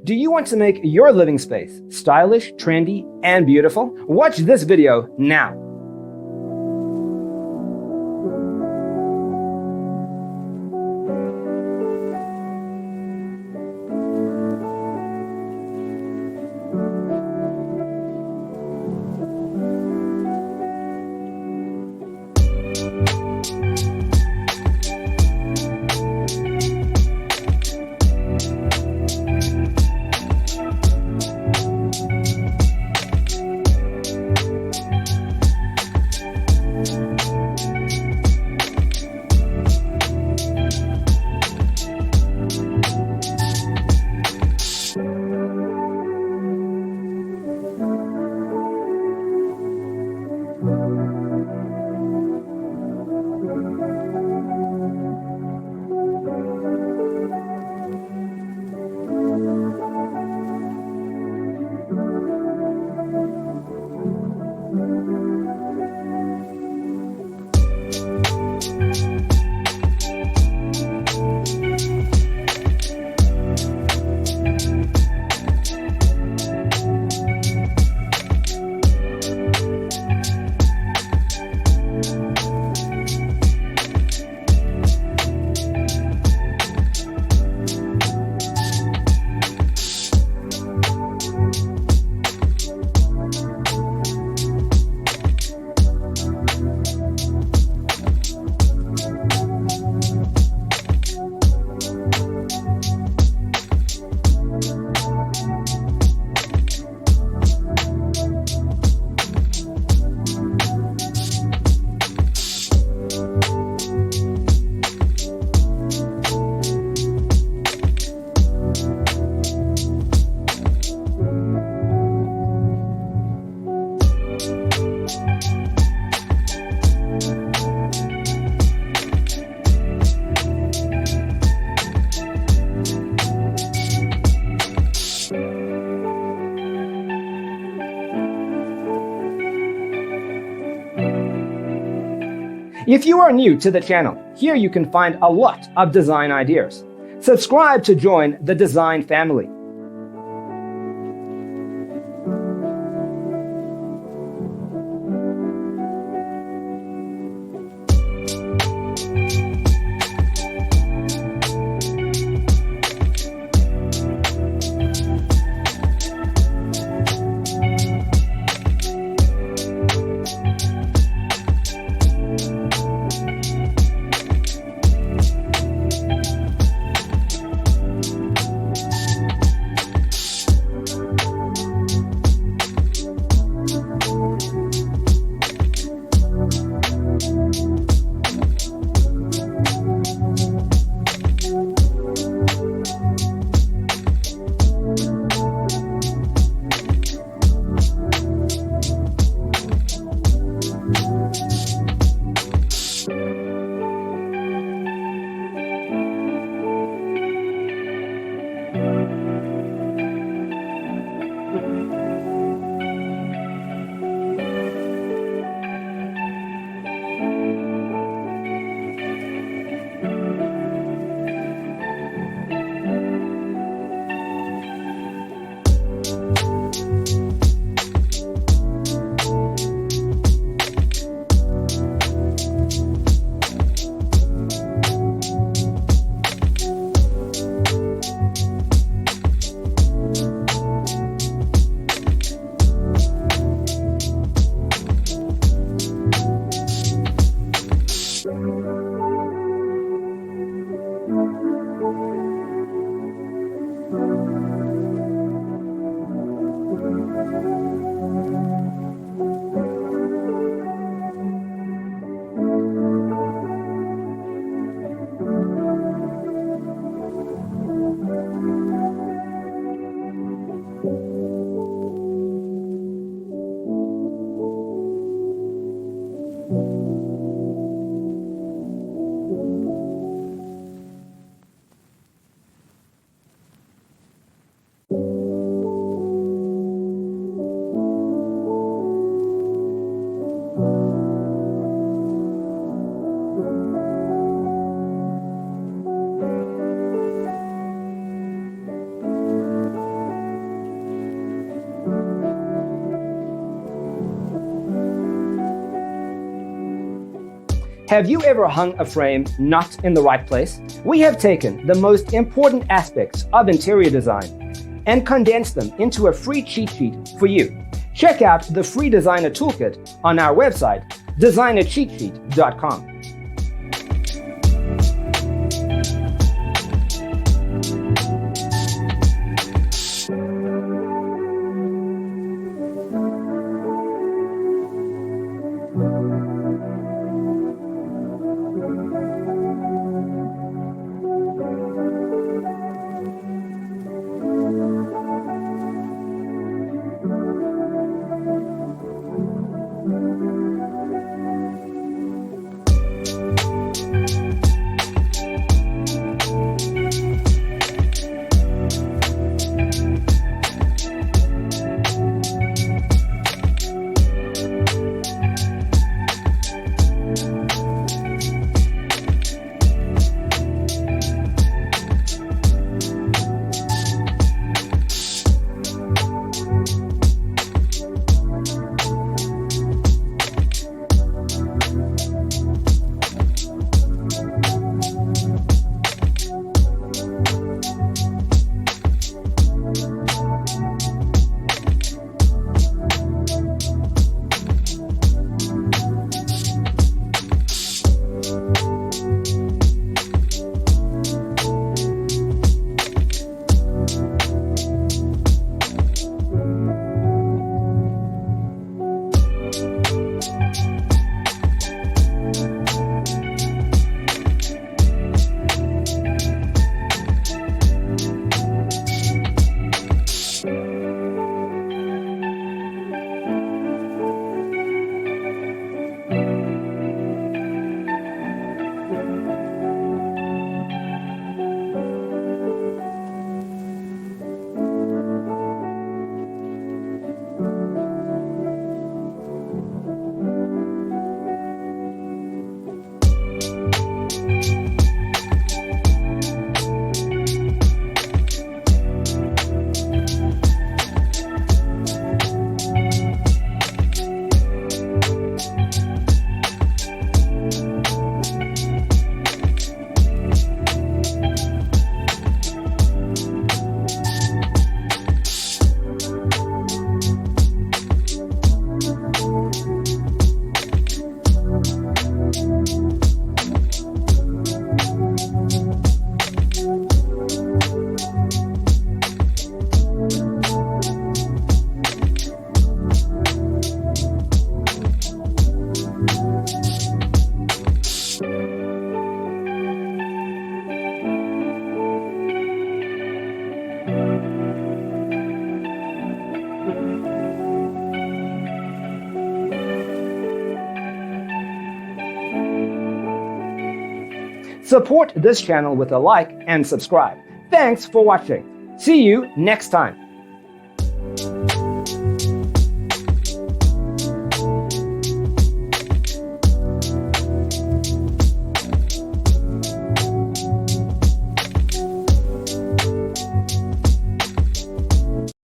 Do you want to make your living space stylish, trendy, and beautiful? Watch this video now. If you are new to the channel, here you can find a lot of design ideas. Subscribe to join the design family. Have you ever hung a frame not in the right place? We have taken the most important aspects of interior design and condensed them into a free cheat sheet for you. Check out the free designer toolkit on our website, designercheatsheet.com. Support this channel with a like and subscribe. Thanks for watching. See you next time.